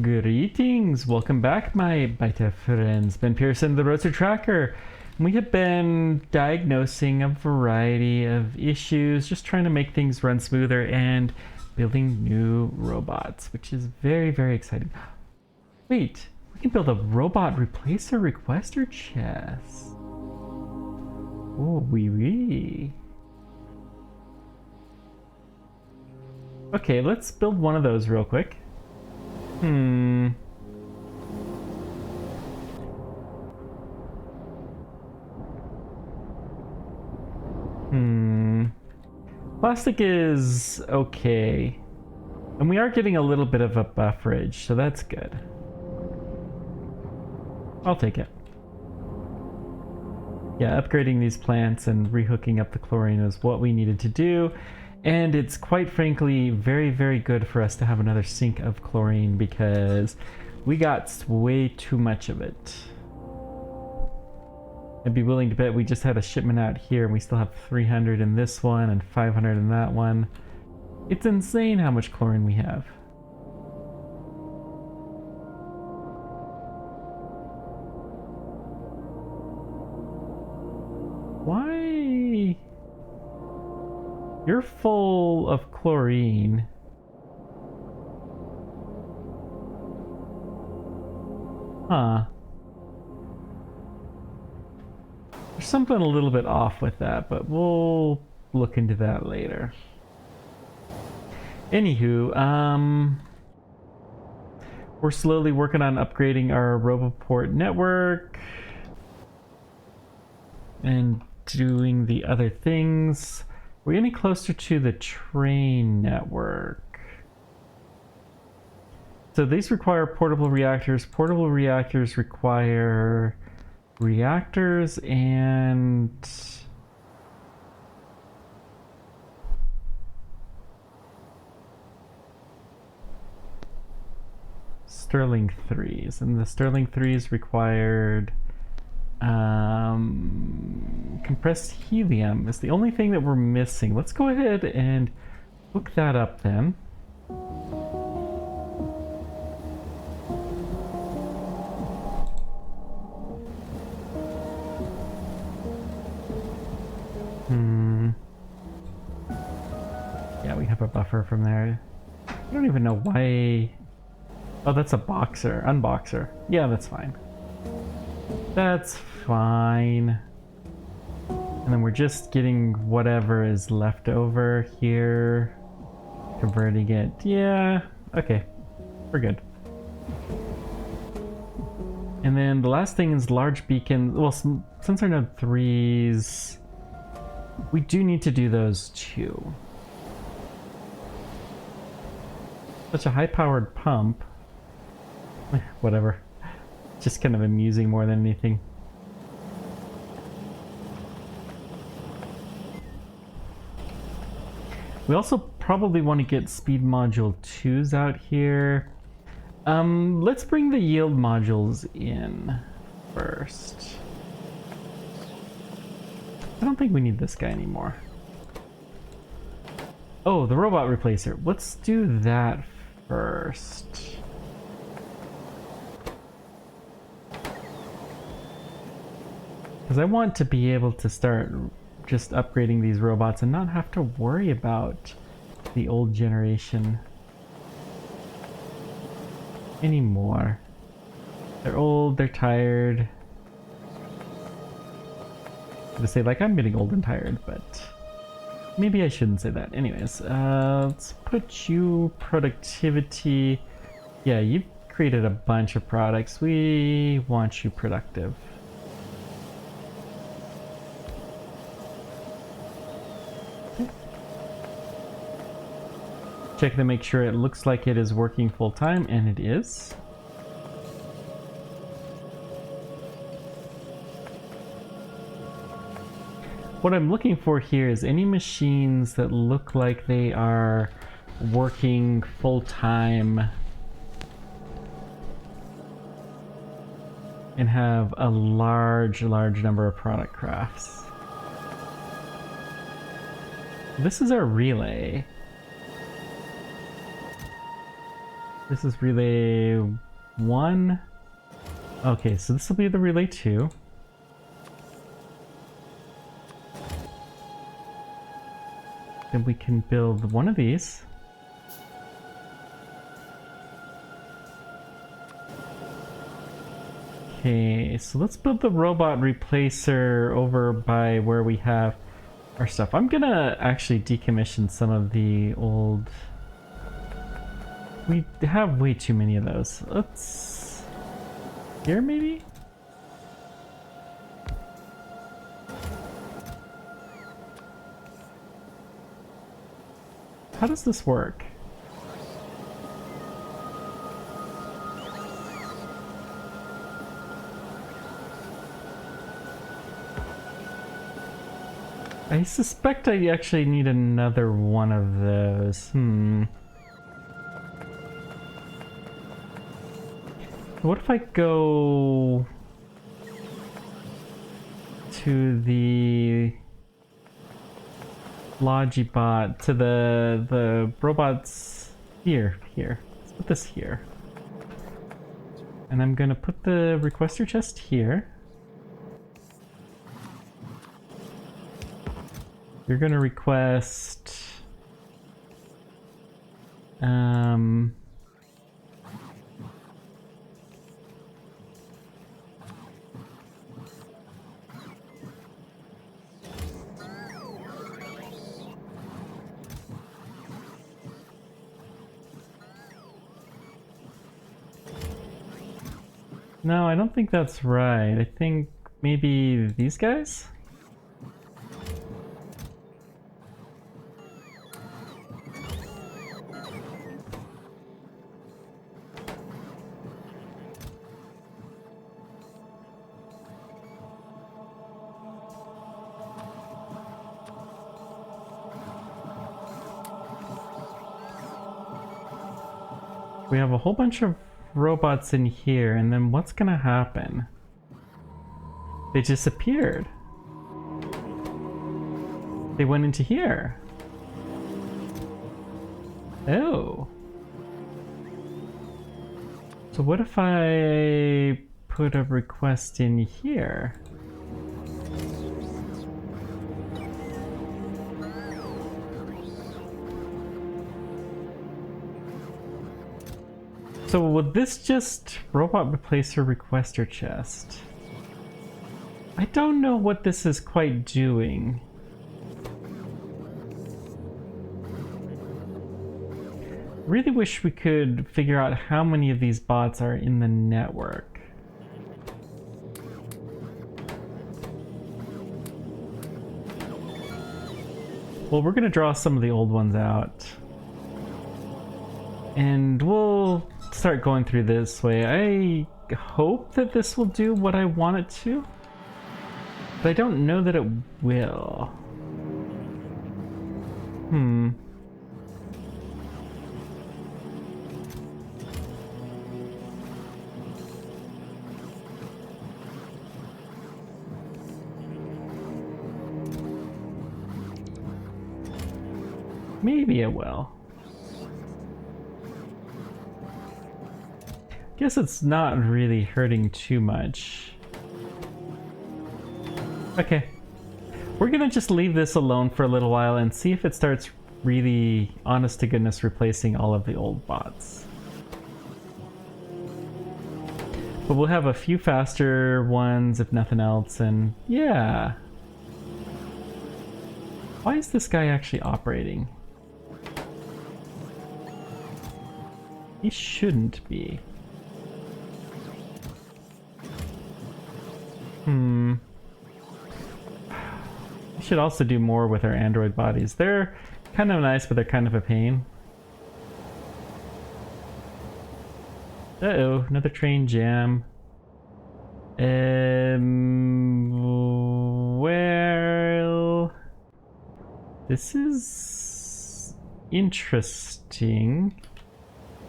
Greetings! Welcome back, my beta friends. Ben Pearson, the Roadster Tracker. We have been diagnosing a variety of issues, just trying to make things run smoother and building new robots, which is very, very exciting. Wait, we can build a robot replacer requester chest. Oh, wee. Okay, let's build one of those real quick. Plastic is okay. And we are getting a little bit of a bufferage, so that's good. I'll take it. Yeah, upgrading these plants and rehooking up the chlorine is what we needed to do. And it's quite frankly very, very good for us to have another sink of chlorine because we got way too much of it. I'd be willing to bet we just had a shipment out here and we still have 300 in this one and 500 in that one. It's insane how much chlorine we have. Why? You're full of chlorine. Huh. There's something a little bit off with that, but we'll look into that later. Anywho, we're slowly working on upgrading our Roboport network and doing the other things. We're getting closer to the train network. So these require portable reactors. Portable reactors require reactors and Stirling 3s, and the Stirling 3s required compressed helium is the only thing that we're missing. Let's go ahead and hook that up then. Yeah, we have a buffer from there. I don't even know why. Oh, that's a boxer. Unboxer. Yeah, that's fine. That's fine. And then we're just getting whatever is left over here. Converting it. Yeah, okay. We're good. And then the last thing is large beacons. Well, since our node 3s, we do need to do those too. Such a high-powered pump. Whatever. Just kind of amusing more than anything. We also probably want to get speed module 2s out here. Let's bring the yield modules in first. I don't think we need this guy anymore. Oh, the robot replacer. Let's do that first. Because I want to be able to start just upgrading these robots and not have to worry about the old generation anymore. They're old, they're tired. To say like I'm getting old and tired, but maybe I shouldn't say that. Anyways, let's put you productivity. Yeah, you've created a bunch of products. We want you productive. Check to make sure it looks like it is working full time, and it is. What I'm looking for here is any machines that look like they are working full time and have a large number of product crafts. This is our relay. This is relay 1. Okay, so this will be the relay 2. Then we can build one of these. Okay, so let's build the robot replacer over by where we have our stuff. I'm gonna actually decommission some of the old... We have way too many of those. Let's... Here, maybe? How does this work? I suspect I actually need another one of those. What if I go to the Logibot, to the robots here. Let's put this here. And I'm gonna put the requester chest here. You're gonna request no, I don't think that's right. I think maybe these guys? We have a whole bunch of robots in here, and then what's gonna happen? They disappeared. They went into here. Oh. So what if I put a request in here? So would this just robot replacer requester chest? I don't know what this is quite doing. Really wish we could figure out how many of these bots are in the network. Well, we're gonna draw some of the old ones out. And we'll start going through this way. I hope that this will do what I want it to, but I don't know that it will. Maybe it will. Guess it's not really hurting too much. Okay. We're gonna just leave this alone for a little while and see if it starts really, honest to goodness, replacing all of the old bots. But we'll have a few faster ones, if nothing else, and yeah. Why is this guy actually operating? He shouldn't be. We should also do more with our android bodies. They're kind of nice, but they're kind of a pain. Uh-oh, another train jam. Well... This is... interesting.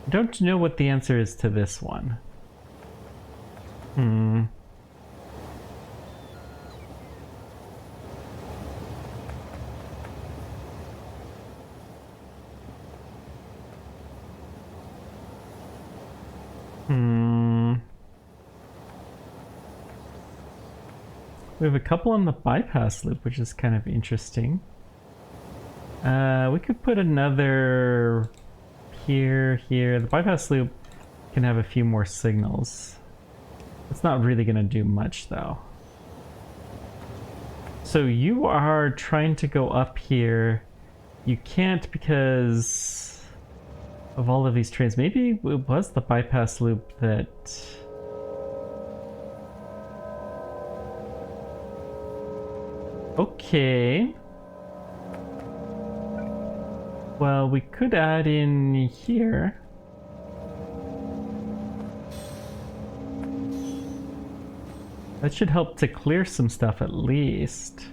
I don't know what the answer is to this one. Hmm. We have a couple on the bypass loop, which is kind of interesting. We could put another here. The bypass loop can have a few more signals. It's not really going to do much, though. So you are trying to go up here. You can't because of all of these trains. Maybe it was the bypass loop that... Okay. Well, we could add in here. That should help to clear some stuff at least.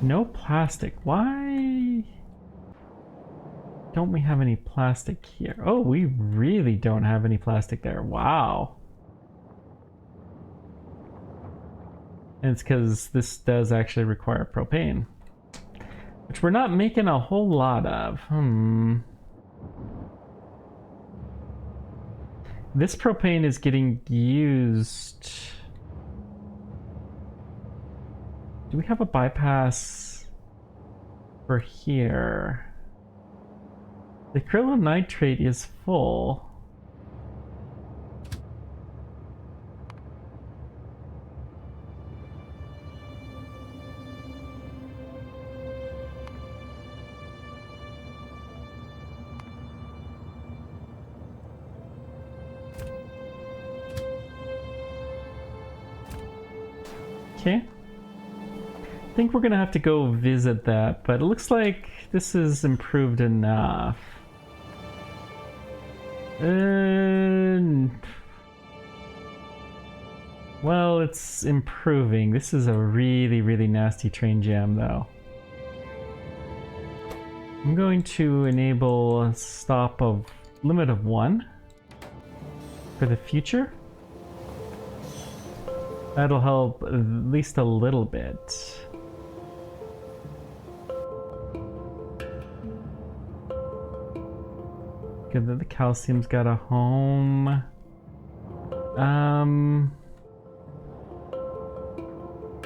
No plastic. Why don't we have any plastic here? Oh, we really don't have any plastic there. Wow. And it's because this does actually require propane, which we're not making a whole lot of. This propane is getting used. Do we have a bypass for here? The acrylonitrate is full. Okay. I think we're gonna have to go visit that, but it looks like this is improved enough. Well, it's improving. This is a really nasty train jam, though. I'm going to enable a stop of limit of 1 for the future. That'll help at least a little bit. Good that the calcium's got a home.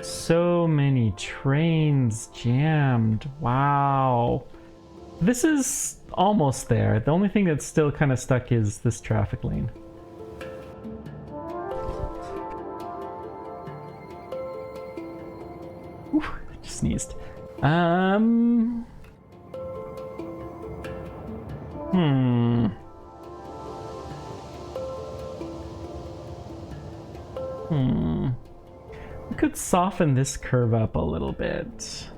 So many trains jammed. Wow. This is almost there. The only thing that's still kind of stuck is this traffic lane. Whew, just sneezed. We could soften this curve up a little bit.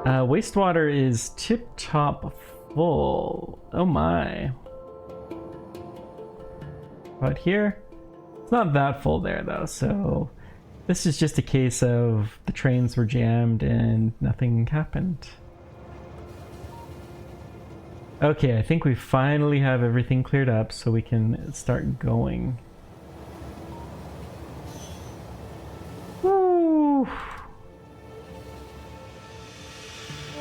Wastewater is tip-top full. Oh my. But here, it's not that full there though, so this is just a case of the trains were jammed and nothing happened. Okay, I think we finally have everything cleared up so we can start going. Woo!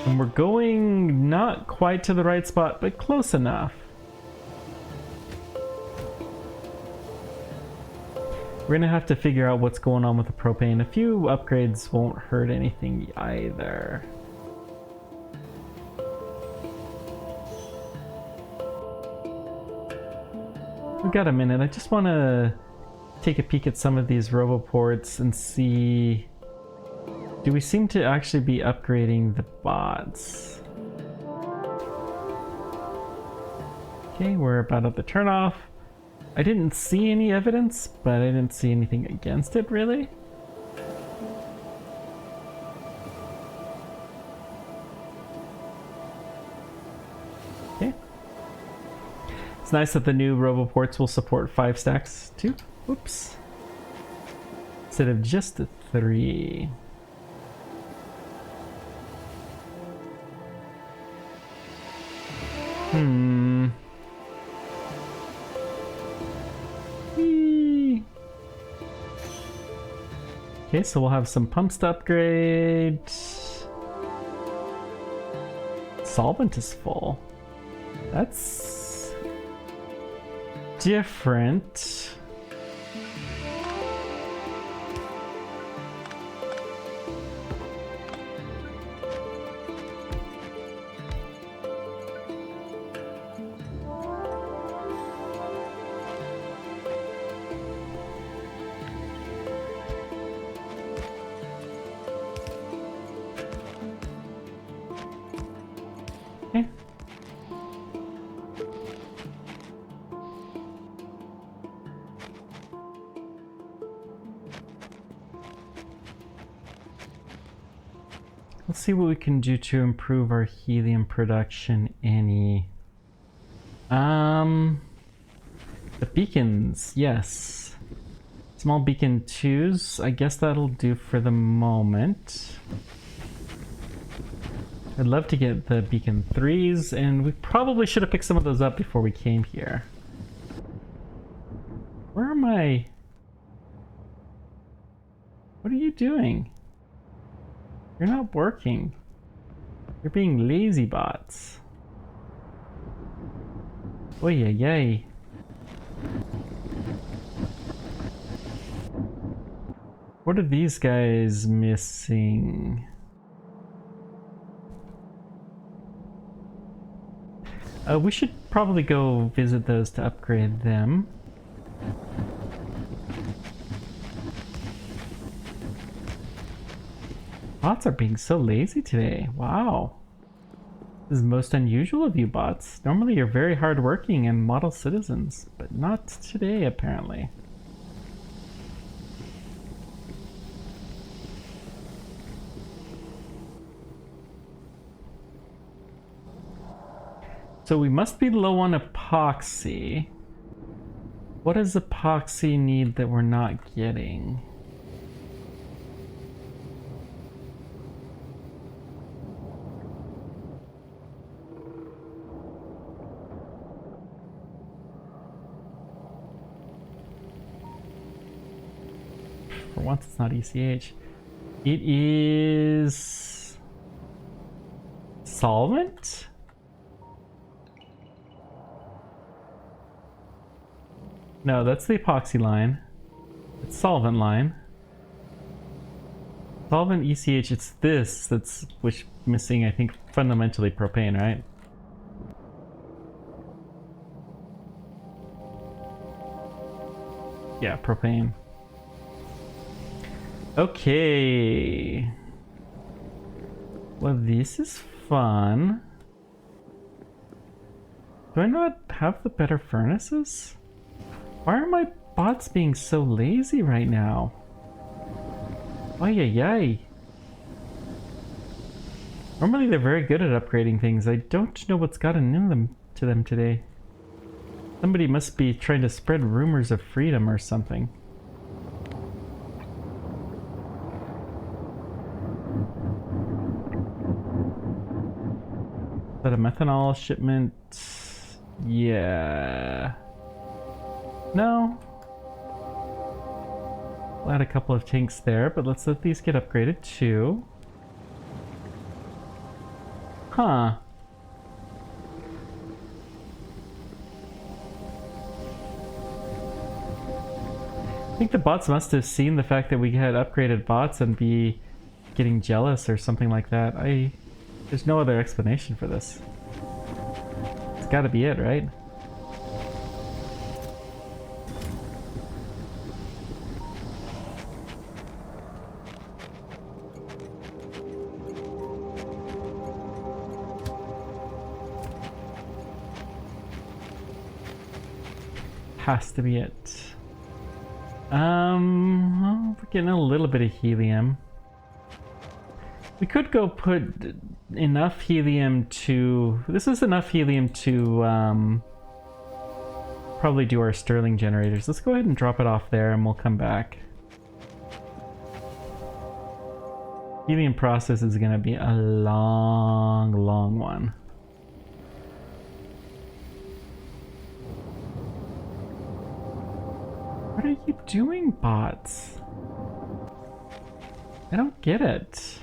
And we're going not quite to the right spot, but close enough. We're gonna have to figure out what's going on with the propane. A few upgrades won't hurt anything either. We've got a minute. I just want to take a peek at some of these roboports and see, do we seem to actually be upgrading the bots? Okay, we're about at the turnoff. I didn't see any evidence, but I didn't see anything against it really. Okay. It's nice that the new roboports will support 5 stacks too. Whoops. Instead of just 3. Okay, so we'll have some pumps to upgrade. solvent is full. That's different. Okay. Let's see what we can do to improve our helium production any. The beacons, yes. Small beacon 2s, I guess that'll do for the moment. I'd love to get the beacon 3s, and we probably should have picked some of those up before we came here. Where am I? What are you doing? You're not working. You're being lazy bots. Oy yay yay. What are these guys missing? We should probably go visit those to upgrade them. Bots are being so lazy today. Wow. This is most unusual of you bots. Normally you're very hardworking and model citizens, but not today apparently. So we must be low on epoxy. What does epoxy need that we're not getting? For once it's not ECH. It is solvent? No, that's the epoxy line. It's solvent line. Solvent ECH, it's this that's which missing, I think, fundamentally propane, right? Yeah, propane. Okay. Well, this is fun. Do I not have the better furnaces? Why are my bots being so lazy right now? Ay ay ay. Normally they're very good at upgrading things. I don't know what's gotten in them to them today. Somebody must be trying to spread rumors of freedom or something. Is that a methanol shipment? Yeah. No. We'll add a couple of tanks there, but let's let these get upgraded too. Huh. I think the bots must have seen the fact that we had upgraded bots and be getting jealous or something like that. There's no other explanation for this. It's gotta be it, right? Has to be it. Well, we're getting a little bit of helium. We could go put enough helium to... This is enough helium to probably do our Stirling generators. Let's go ahead and drop it off there and we'll come back. Helium process is going to be a long, long one. What are you doing, bots? I don't get it.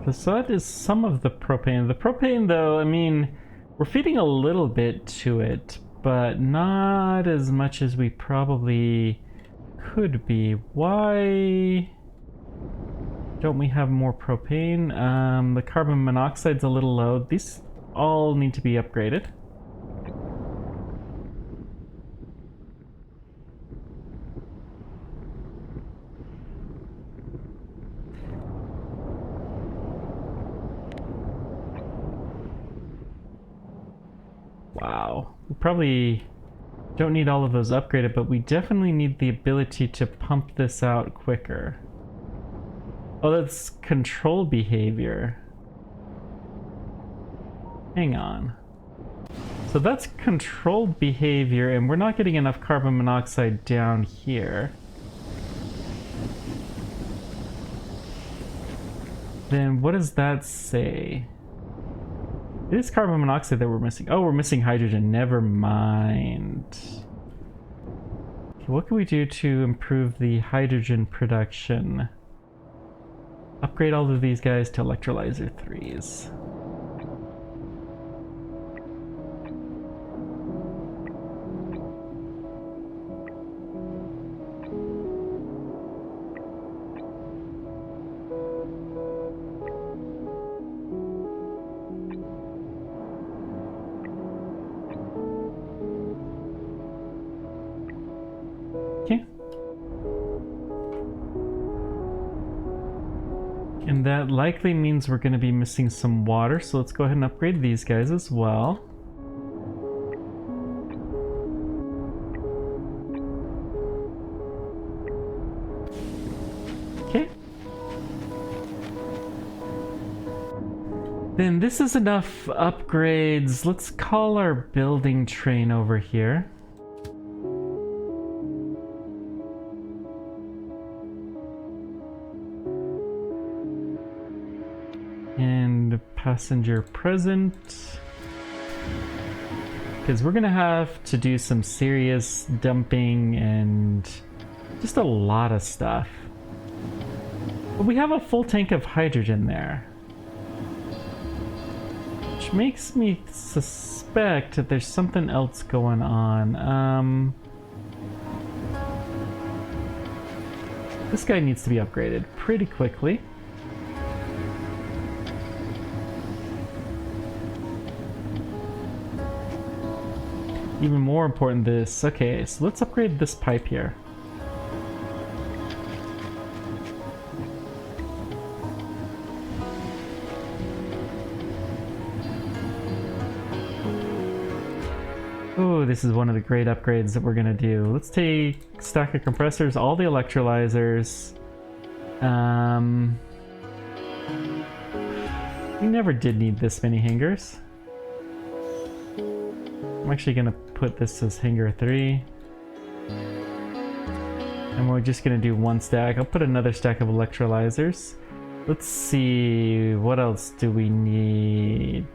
So that is some of the propane. The propane, though, I mean, we're feeding a little bit to it, but not as much as we probably could be. Why don't we have more propane? The carbon monoxide's a little low. These all need to be upgraded. Wow. We probably don't need all of those upgraded, but we definitely need the ability to pump this out quicker. Oh, that's control behavior. Hang on. So that's controlled behavior, and we're not getting enough carbon monoxide down here. Then what does that say? It is carbon monoxide that we're missing. Oh, we're missing hydrogen. Never mind. Okay, what can we do to improve the hydrogen production? Upgrade all of these guys to electrolyzer 3s. Okay. And that likely means we're going to be missing some water, so let's go ahead and upgrade these guys as well. Okay. Then this is enough upgrades. Let's call our building train over here. And passenger present, because we're gonna have to do some serious dumping and just a lot of stuff. But we have a full tank of hydrogen there, which makes me suspect that there's something else going on. This guy needs to be upgraded pretty quickly. Even more important, this. Okay, so let's upgrade this pipe here. Oh, this is one of the great upgrades that we're gonna do. Let's take a stack of compressors, all the electrolyzers. We never did need this many hangars. I'm actually gonna put this as hangar 3. And we're just gonna do one stack. I'll put another stack of electrolyzers. Let's see, what else do we need?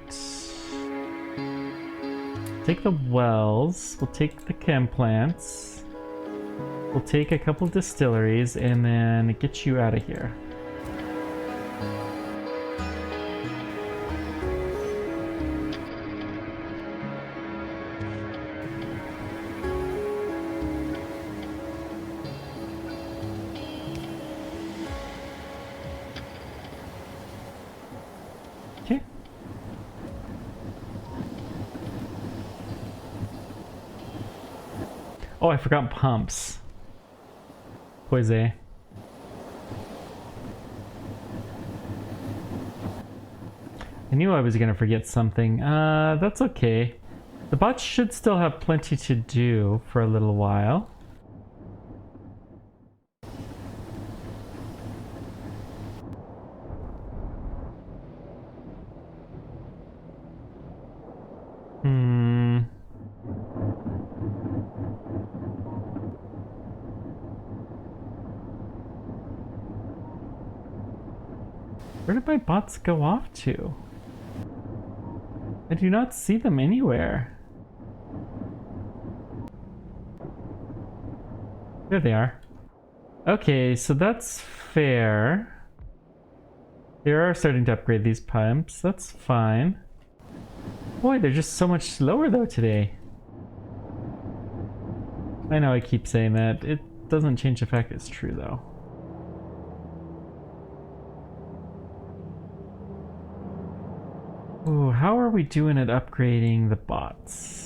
Take the wells, we'll take the chem plants, we'll take a couple distilleries, and then get you out of here. Okay. Oh, I forgot pumps. Poise. I knew I was gonna forget something. That's okay. The bots should still have plenty to do for a little while. Where did my bots go off to? I do not see them anywhere. There they are. Okay, so that's fair. They are starting to upgrade these pumps. That's fine. Boy, they're just so much slower though today. I know I keep saying that. It doesn't change the fact it's true though. Ooh, how are we doing at upgrading the bots?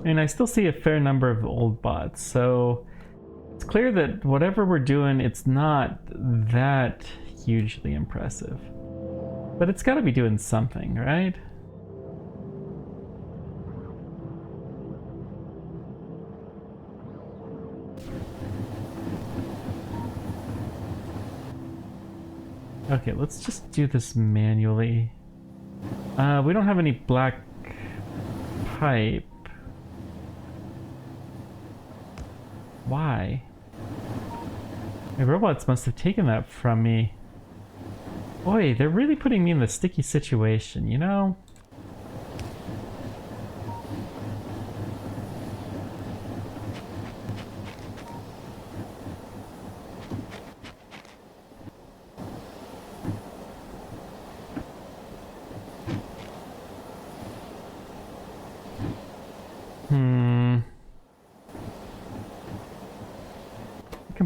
And I still see a fair number of old bots, so it's clear that whatever we're doing, it's not that hugely impressive. But it's got to be doing something, right? Okay, let's just do this manually. We don't have any black pipe. Why? My robots must have taken that from me. Boy, they're really putting me in the sticky situation, you know?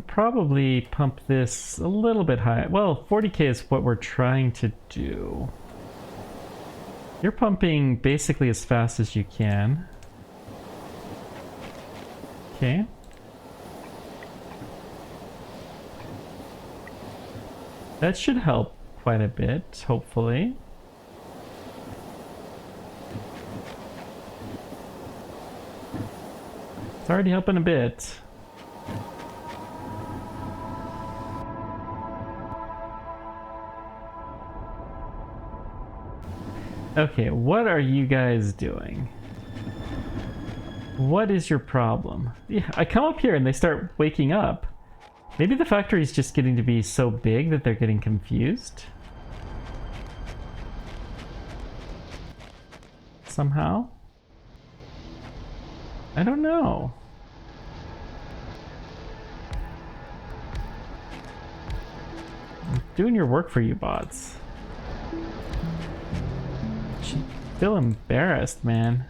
Probably pump this a little bit high. Well, 40k is what we're trying to do. You're pumping basically as fast as you can. Okay. That should help quite a bit, hopefully. It's already helping a bit. Okay, what are you guys doing? What is your problem? Yeah, I come up here and they start waking up. Maybe the factory is just getting to be so big that they're getting confused. Somehow? I don't know. I'm doing your work for you, bots. Feel embarrassed, man.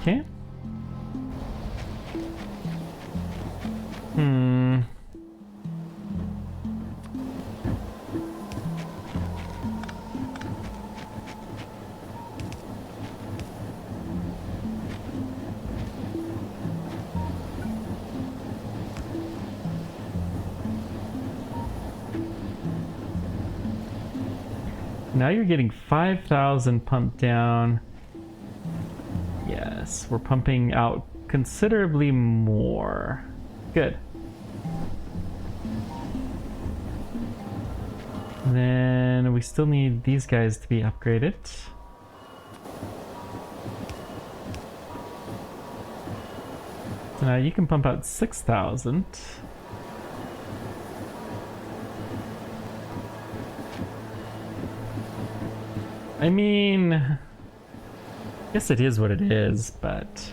Okay. Now you're getting 5,000 pumped down. Yes, we're pumping out considerably more. Good. Then we still need these guys to be upgraded. So now you can pump out 6,000. I mean, guess it is what it is, but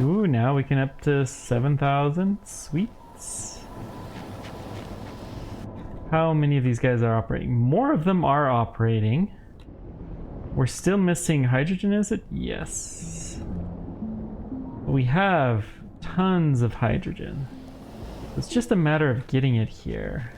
ooh, now we can up to 7,000. Sweets. How many of these guys are operating? More of them are operating. We're still missing hydrogen, is it? Yes. We have tons of hydrogen. It's just a matter of getting it here.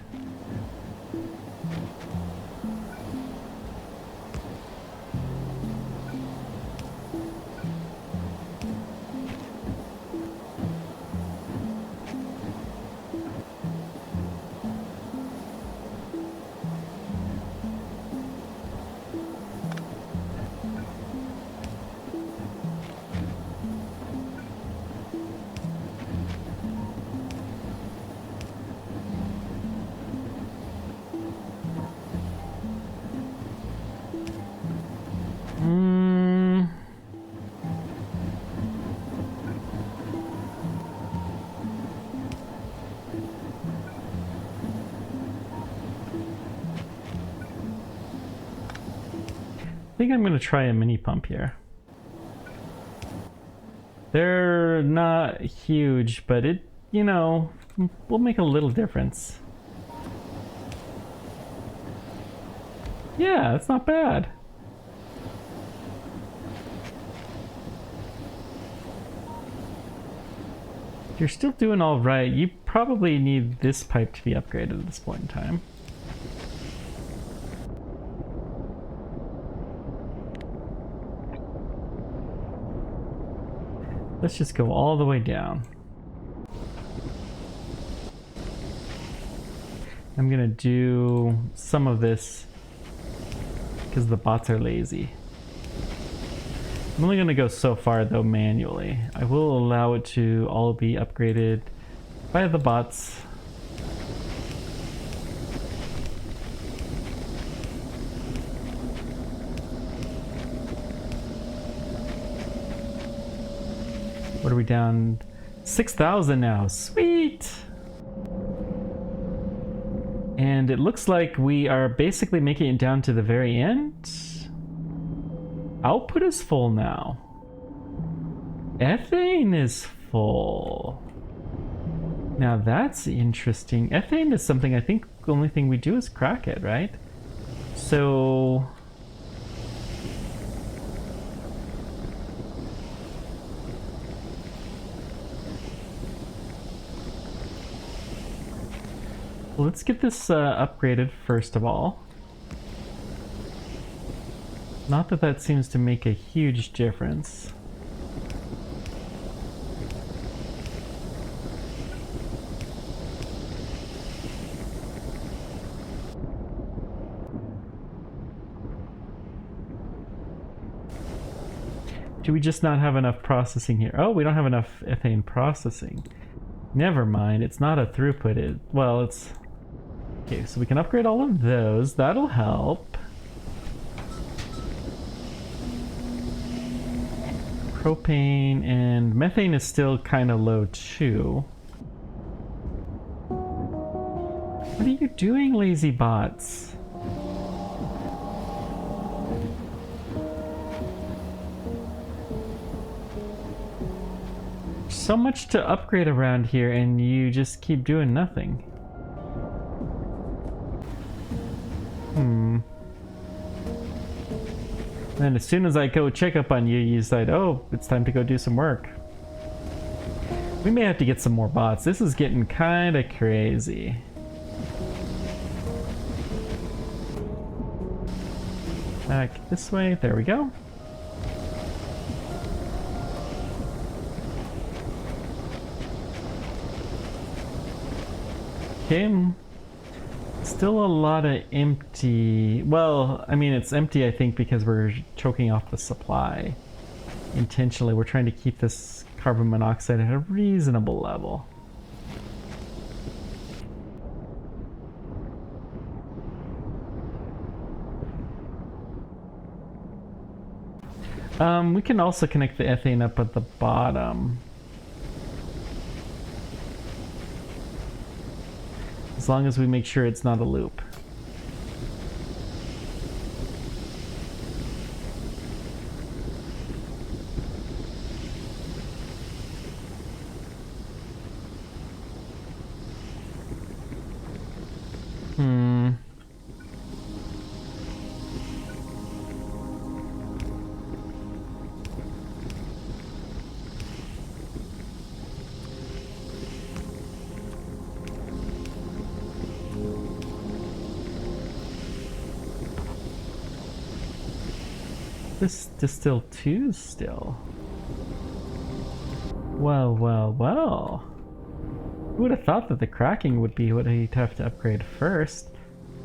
I think I'm going to try a mini pump here. They're not huge, but it, you know, will make a little difference. Yeah, that's not bad. You're still doing all right. You probably need this pipe to be upgraded at this point in time. Let's just go all the way down. I'm gonna do some of this because the bots are lazy. I'm only gonna go so far though manually. I will allow it to all be upgraded by the bots. What are we down? 6,000 now. Sweet! And it looks like we are basically making it down to the very end. Output is full now. Ethane is full. Now that's interesting. Ethane is something I think the only thing we do is crack it, right? So... let's get this upgraded first of all. Not that that seems to make a huge difference. Do we just not have enough processing here? Oh, we don't have enough ethane processing. Never mind, it's not a throughput. Well, it's... Okay, so we can upgrade all of those. That'll help. Propane and methane is still kind of low too. What are you doing, lazy bots? So much to upgrade around here and you just keep doing nothing. And as soon as I go check up on you, you decide, oh, it's time to go do some work. We may have to get some more bots. This is getting kind of crazy. Back this way. There we go. Okay. Still a lot of empty. Well, I mean, it's empty, I think, because we're choking off the supply. Intentionally, we're trying to keep this carbon monoxide at a reasonable level. We can also connect the ethane up at the bottom. As long as we make sure it's not a loop. This distill 2 still. Well, well, well. Who would have thought that the cracking would be what I'd have to upgrade first?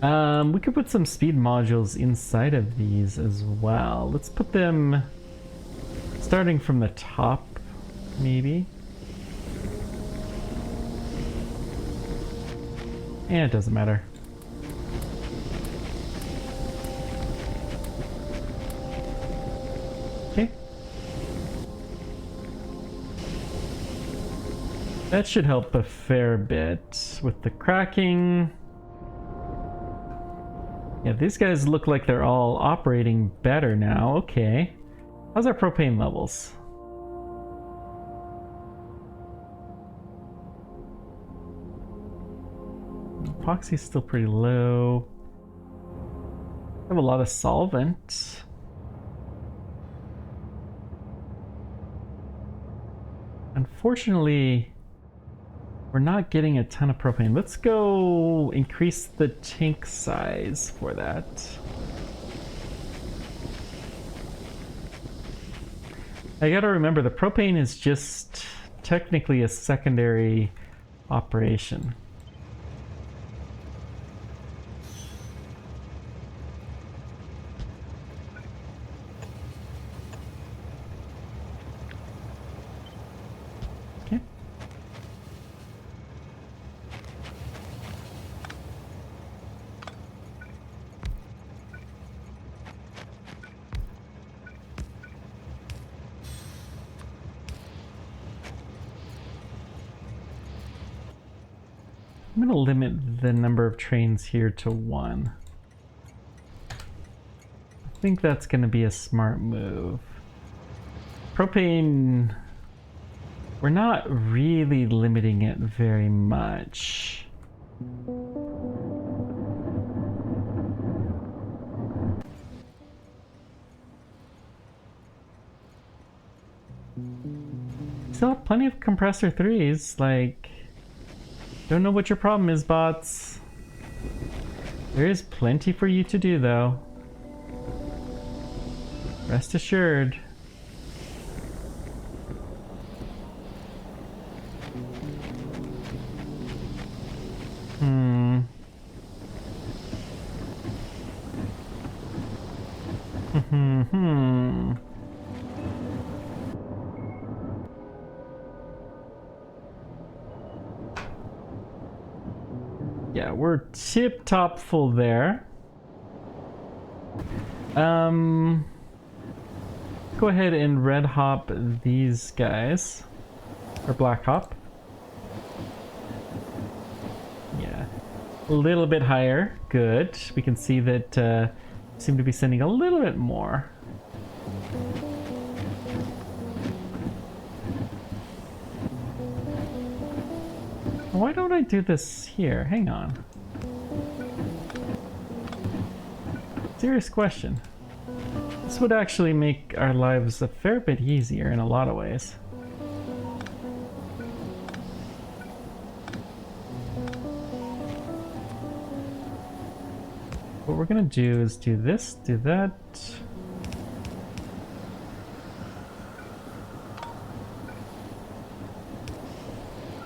We could put some speed modules inside of these as well. Let's put them starting from the top, maybe. Yeah, it doesn't matter. Okay. That should help a fair bit with the cracking. Yeah, these guys look like they're all operating better now. Okay. How's our propane levels? Epoxy's still pretty low. I have a lot of solvent. Unfortunately, we're not getting a ton of propane. Let's go increase the tank size for that. I gotta remember, the propane is just technically a secondary operation. Okay. I'm gonna limit the number of trains here to 1. I think that's gonna be a smart move. Propane, we're not really limiting it very much. Still have plenty of compressor 3s, like, don't know what your problem is, bots. There is plenty for you to do, though. Rest assured. Yeah, we're tip-top full there. Go ahead and red hop these guys. Or black hop. Yeah. A little bit higher. Good. We can see that seem to be sending a little bit more. Why don't I do this here? Hang on. Serious question. This would actually make our lives a fair bit easier in a lot of ways. What we're gonna do is do this, do that.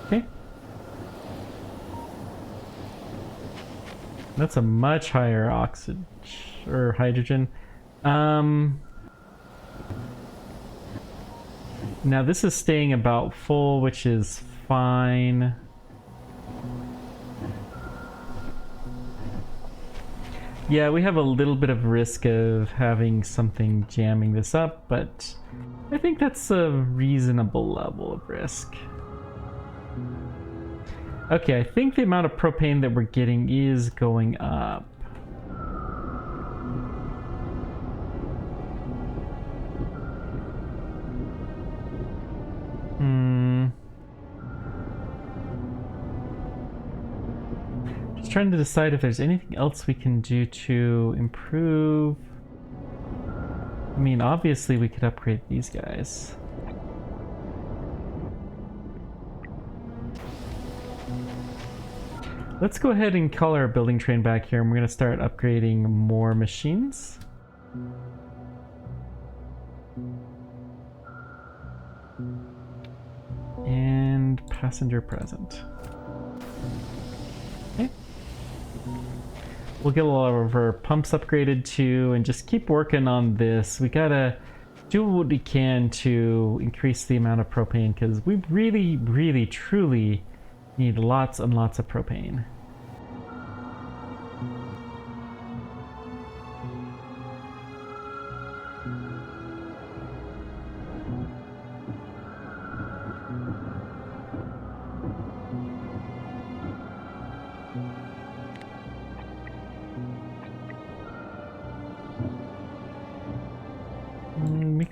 Okay. That's a much higher oxygen or hydrogen. Now this is staying about full, which is fine. Yeah, we have a little bit of risk of having something jamming this up, but I think that's a reasonable level of risk. Okay, I think the amount of propane that we're getting is going up. Just trying to decide if there's anything else we can do to improve. I mean, obviously we could upgrade these guys. Let's go ahead and call our building train back here, and we're going to start upgrading more machines. And passenger present. Okay. We'll get a lot of our pumps upgraded too, and just keep working on this. We gotta do what we can to increase the amount of propane, because we really, really, truly need lots and lots of propane.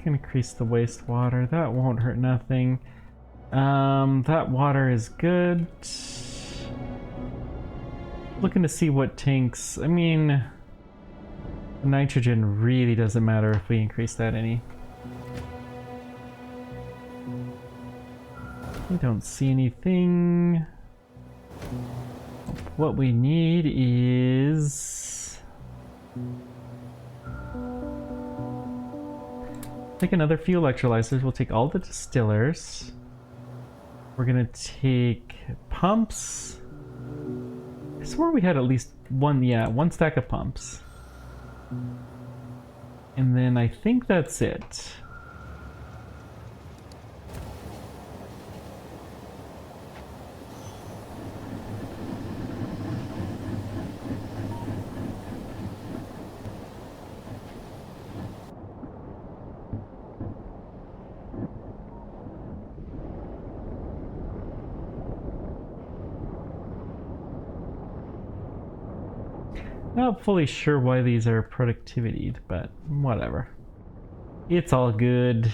can increase the wastewater. That won't hurt nothing. That water is good. Looking to see what tanks. I mean, the nitrogen really doesn't matter if we increase that any. We don't see anything. What we need is... take another few electrolyzers. We'll take all the distillers. We're gonna take pumps. I swore we had at least one, yeah, one stack of pumps. And then I think that's it. Not fully sure why these are productivity, but whatever. It's all good.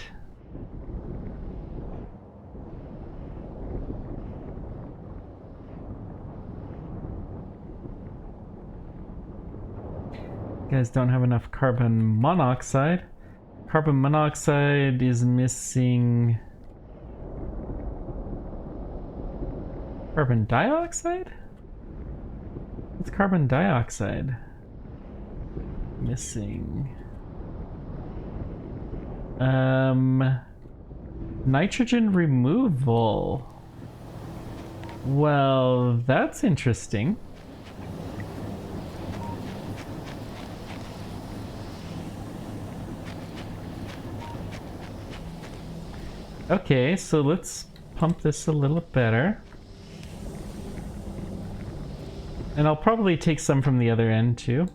You guys don't have enough carbon monoxide. Carbon monoxide is missing... carbon dioxide? What's carbon dioxide? Missing. Nitrogen removal. Well, that's interesting. Okay, so let's pump this a little better. And I'll probably take some from the other end too.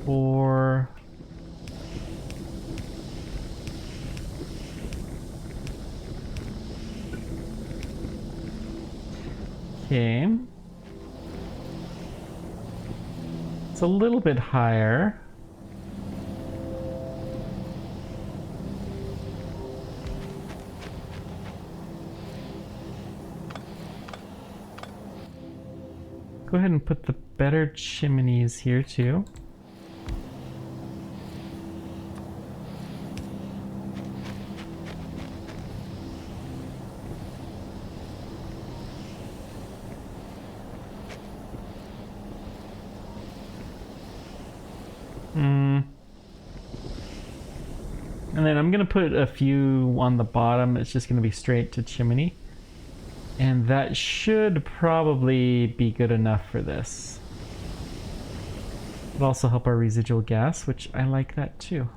Or... okay. It's a little bit higher. Go ahead and put the better chimneys here too. And then I'm gonna put a few on the bottom. It's just gonna be straight to chimney. And that should probably be good enough for this. It'll also help our residual gas, which I like that too.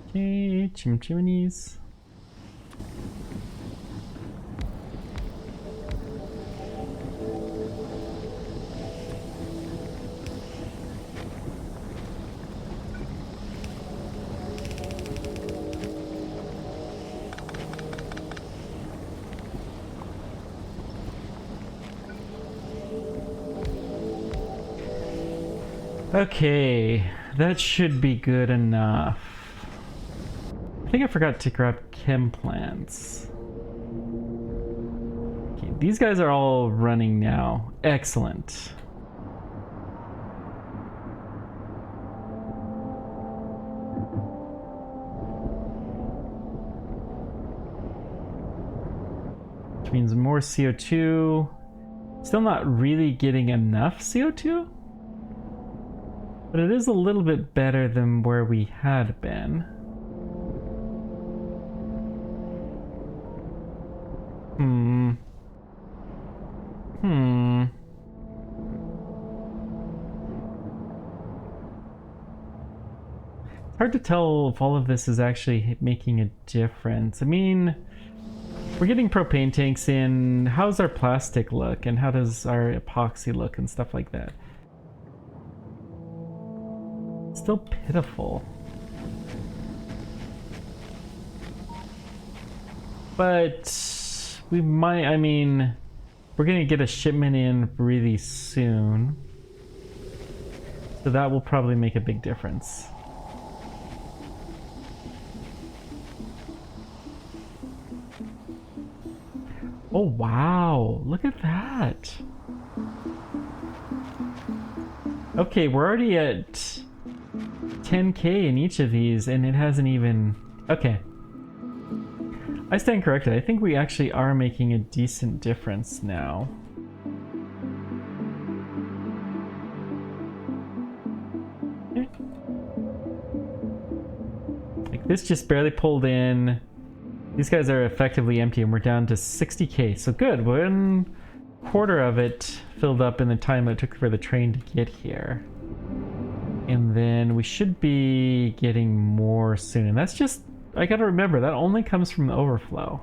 Okay, chimneys. Okay, that should be good enough. I think I forgot to grab chem plants. Okay, these guys are all running now. Excellent. Which means more CO2. Still not really getting enough CO2? But it is a little bit better than where we had been. It's hard to tell if all of this is actually making a difference. I mean, we're getting propane tanks in. How's our plastic look? And how does our epoxy look and stuff like that? Still pitiful. But we might, I mean, we're gonna get a shipment in really soon. So that will probably make a big difference. Oh wow, look at that. Okay, we're already at 10K in each of these and it hasn't even... Okay. I stand corrected. I think we actually are making a decent difference now. Okay. Like this just barely pulled in. These guys are effectively empty and we're down to 60K. So good, 1/4 of it filled up in the time it took for the train to get here. And then we should be getting more soon. And that's just, I gotta remember, that only comes from the overflow.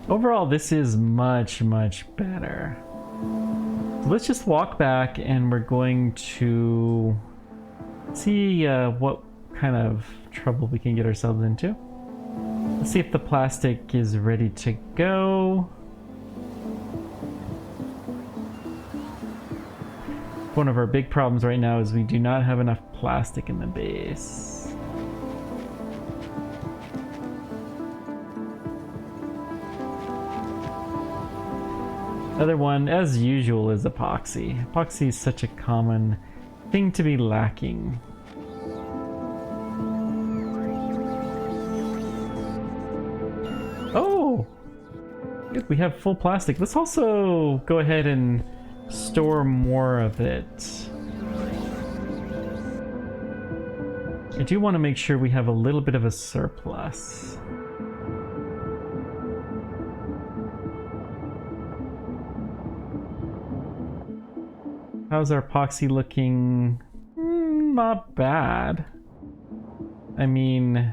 Overall, this is much, much better. So let's just walk back and we're going to see what kind of trouble we can get ourselves into. Let's see if the plastic is ready to go. One of our big problems right now is we do not have enough plastic in the base. Other one, as usual, is epoxy. Epoxy is such a common thing to be lacking. Oh! Good, we have full plastic. Let's also go ahead and store more of it. I do want to make sure we have a little bit of a surplus. How's our epoxy looking? Not bad. I mean,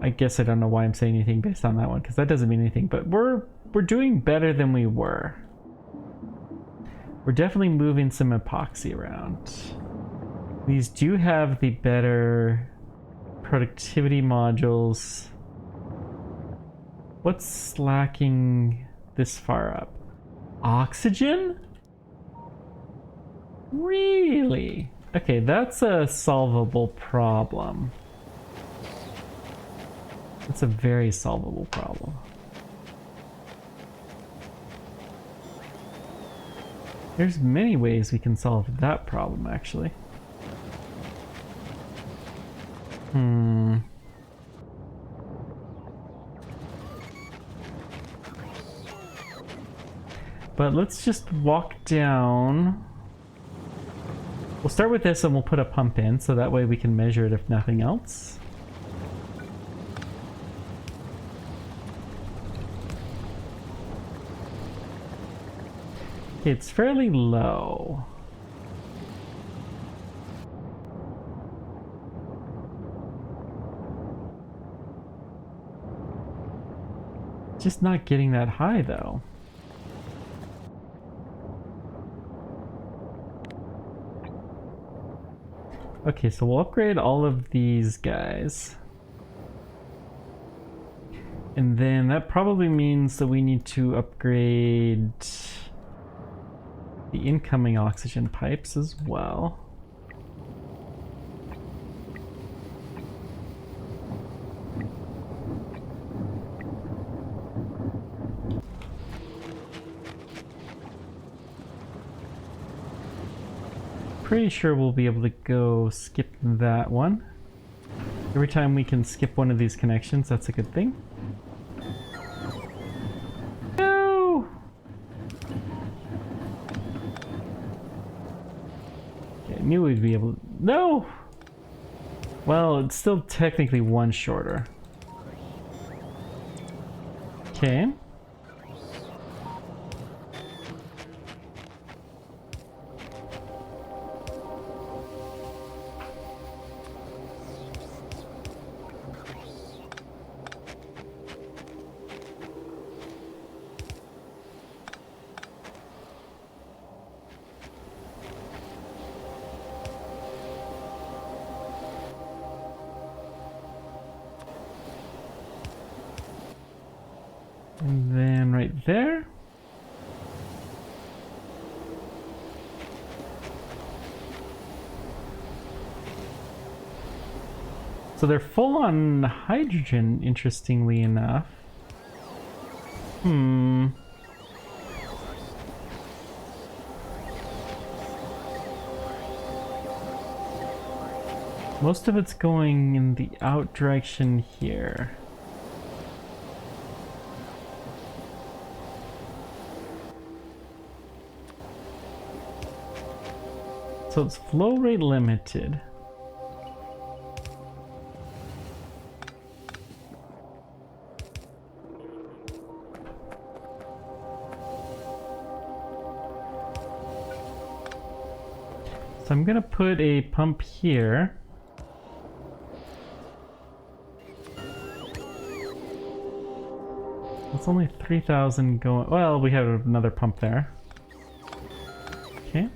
I guess I don't know why I'm saying anything based on that one, because that doesn't mean anything, but we're doing better than we were. We're definitely moving some epoxy around. These do have the better productivity modules. What's lacking this far up? Oxygen? Really? Okay, that's a solvable problem. That's a very solvable problem. There's many ways we can solve that problem, actually. But let's just walk down. We'll start with this and we'll put a pump in so that way we can measure it if nothing else. Okay, it's fairly low. Just not getting that high though. Okay, so we'll upgrade all of these guys. And then that probably means that we need to upgrade the incoming oxygen pipes as well. Pretty sure we'll be able to go skip that one. Every time we can skip one of these connections, that's a good thing. No! Okay, I knew we'd be able to... No! Well, it's still technically one shorter. Okay. And then right there. So they're full on hydrogen, interestingly enough. Most of it's going in the out direction here. So it's flow rate limited. So I'm gonna put a pump here. It's only 3,000 going. Well, we have another pump there. Okay.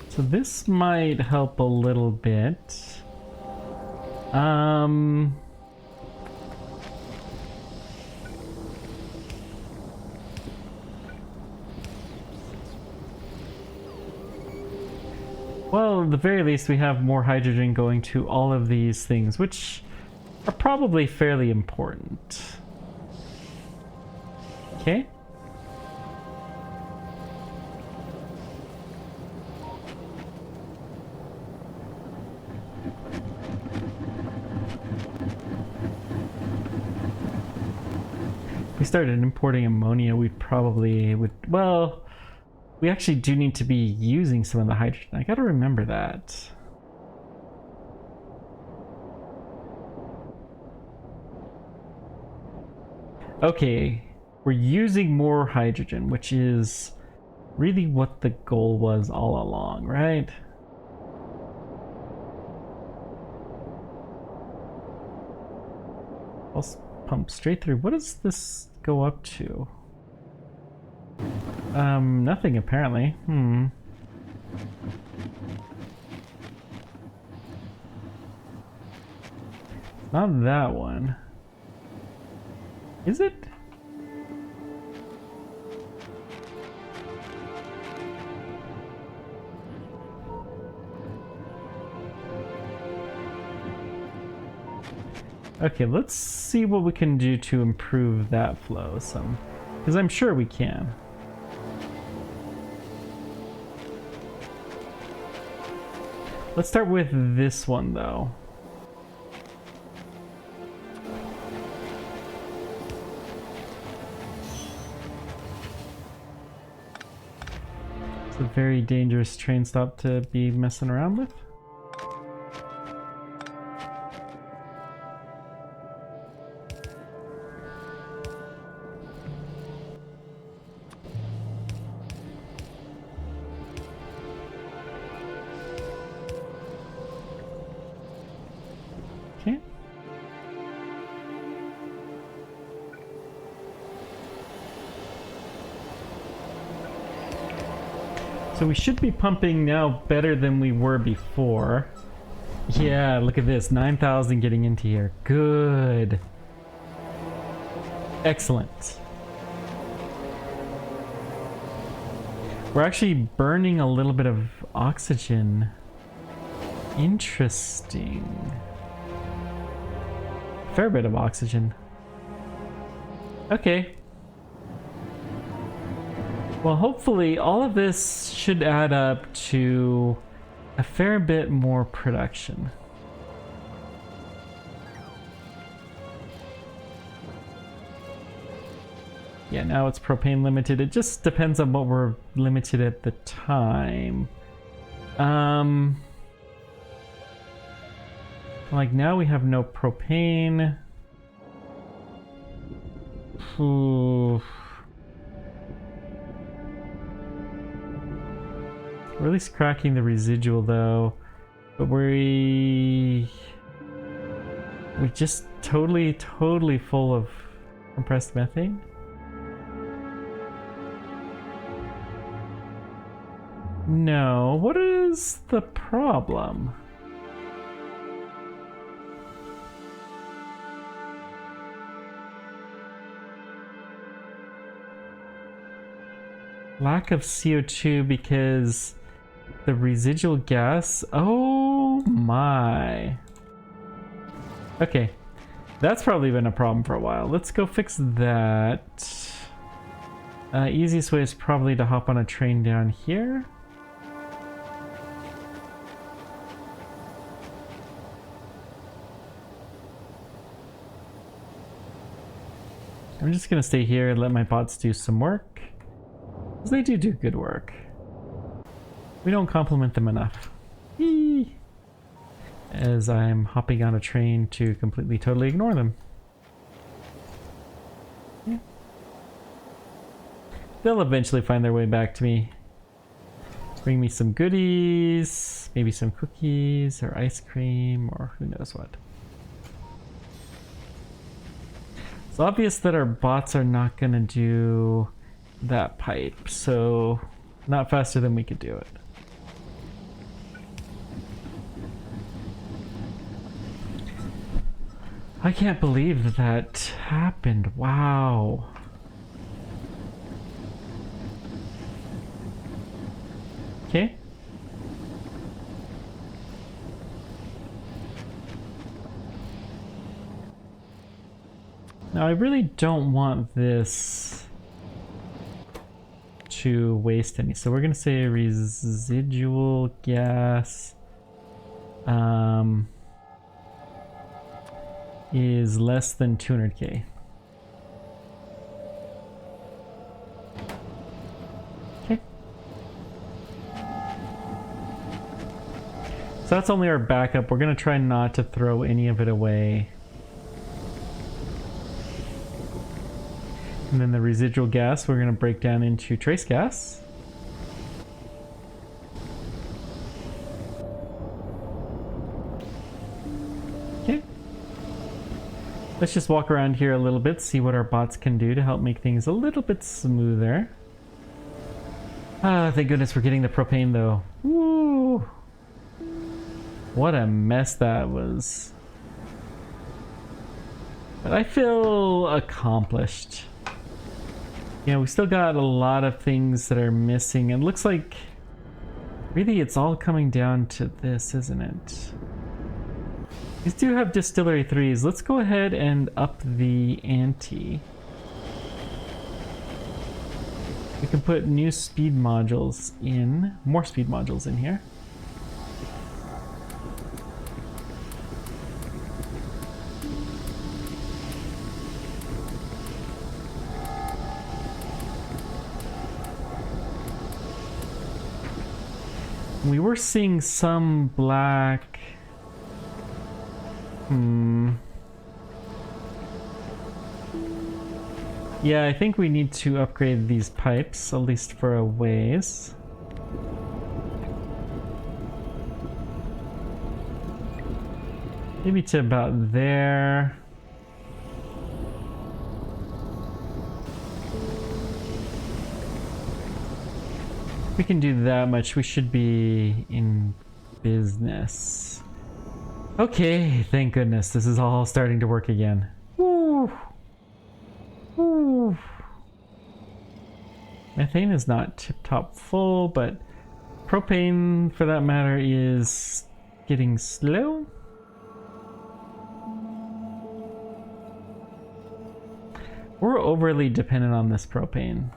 So this might help a little bit. Well, at the very least, we have more hydrogen going to all of these things, which are probably fairly important. Okay. If we started importing ammonia, we probably would... Well, we actually do need to be using some of the hydrogen. I gotta remember that. Okay, we're using more hydrogen, which is really what the goal was all along, right? I'll pump straight through. What does this go up to? Nothing apparently. Not that one. Is it? Okay, let's see what we can do to improve that flow some, because I'm sure we can. Let's start with this one though. It's a very dangerous train stop to be messing around with. Okay. So we should be pumping now better than we were before. Yeah, look at this. 9,000 getting into here. Good. Excellent. We're actually burning a little bit of oxygen. Interesting. Fair bit of oxygen. Okay. Well, hopefully all of this should add up to a fair bit more production. Yeah, now it's propane limited. It just depends on what we're limited at the time. Like now we have no propane. Ooh. We're at least cracking the residual though. But we're just totally full of compressed methane. No, what is the problem? Lack of CO2 because the residual gas. Oh my. Okay, that's probably been a problem for a while. Let's go fix that. Easiest way is probably to hop on a train down here. I'm just gonna stay here and let my bots do some work. Because they do good work. We don't compliment them enough. Eee. As I'm hopping on a train to completely totally ignore them. Yeah. They'll eventually find their way back to me. Bring me some goodies, maybe some cookies or ice cream or who knows what. It's obvious that our bots are not going to do that pipe, so not faster than we could do it. I can't believe that that happened. Wow. Okay. Now I really don't want this to waste any, so we're gonna say residual gas is less than 200k. Okay. So that's only our backup. We're gonna try not to throw any of it away. And then the residual gas we're gonna break down into trace gas. Okay. Let's just walk around here a little bit, see what our bots can do to help make things a little bit smoother. Ah, thank goodness we're getting the propane though. Woo! What a mess that was. But I feel accomplished. You know, we still got a lot of things that are missing. It looks like really it's all coming down to this, isn't it? These do have distillery 3s. Let's go ahead and up the ante. We can put new speed modules in, more speed modules in here. We were seeing some black. Yeah, I think we need to upgrade these pipes, at least for a ways. Maybe to about there. If we can do that much, we should be in business. Okay, thank goodness. This is all starting to work again. Woo! Woo! Methane is not tip-top full, but propane, for that matter, is getting slow. We're overly dependent on this propane.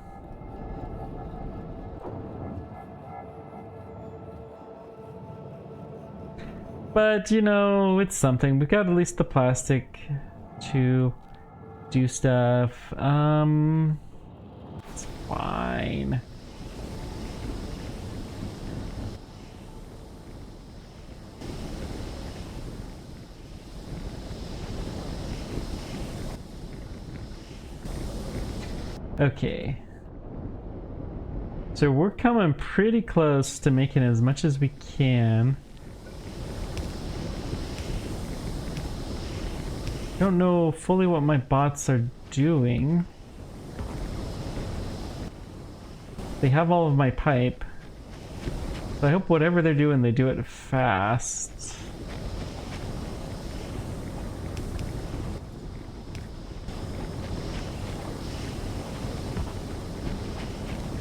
But, you know, it's something. We've got at least the plastic to do stuff. It's fine. Okay. So we're coming pretty close to making as much as we can. Don't know fully what my bots are doing. They have all of my pipe. So I hope whatever they're doing, they do it fast.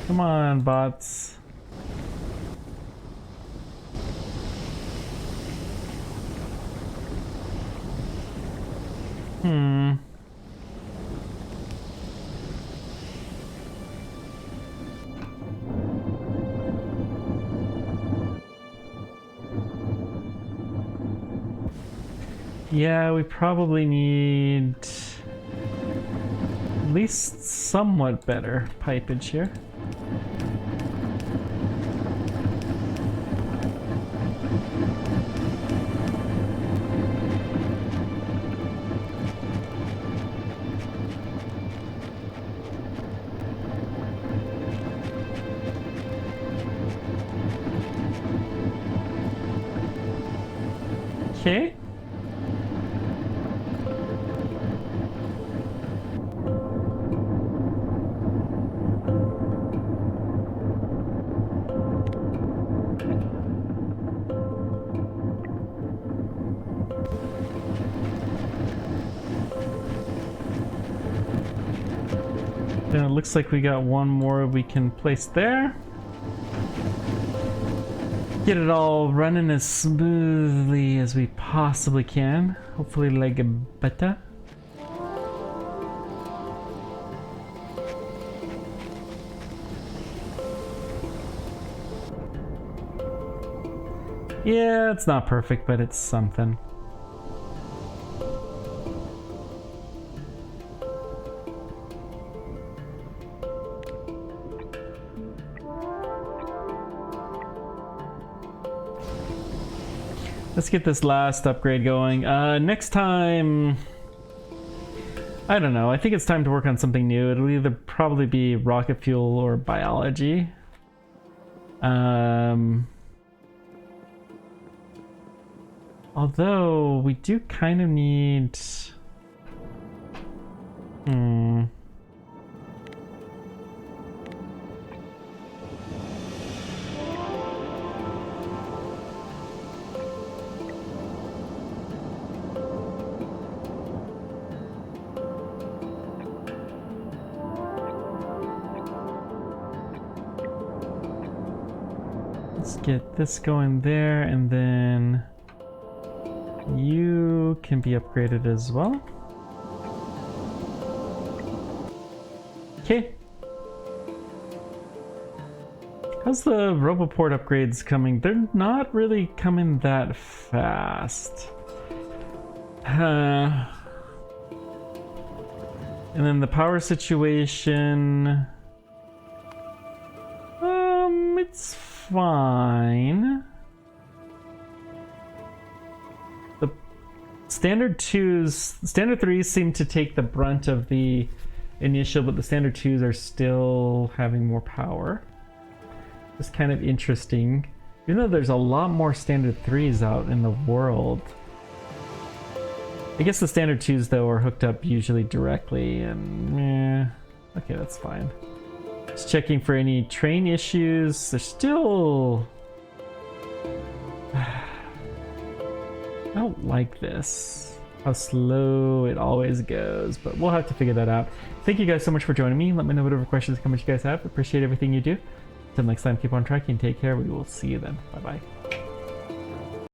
Come on, bots. Yeah, we probably need at least somewhat better pipage here. Okay. Then it looks like we got one more we can place there. Get it all running as smoothly as we possibly can. Hopefully like a butter. Yeah, it's not perfect, but it's something. Let's get this last upgrade going. Next time, I don't know. I think it's time to work on something new. It'll either probably be rocket fuel or biology. Although we do kind of need. Let's get this going there, and then you can be upgraded as well. Okay. How's the Roboport upgrades coming? They're not really coming that fast. And then the power situation. It's fine. The standard 3s seem to take the brunt of the initial, but the standard 2s are still having more power. It's kind of interesting. You know, there's a lot more standard 3s out in the world. I guess the standard 2s though are hooked up usually directly, and okay, that's fine. Just checking for any train issues. There's still... I don't like this. How slow it always goes, but we'll have to figure that out. Thank you guys so much for joining me. Let me know whatever questions or comments you guys have. Appreciate everything you do. Until next time, keep on tracking. Take care. We will see you then. Bye-bye.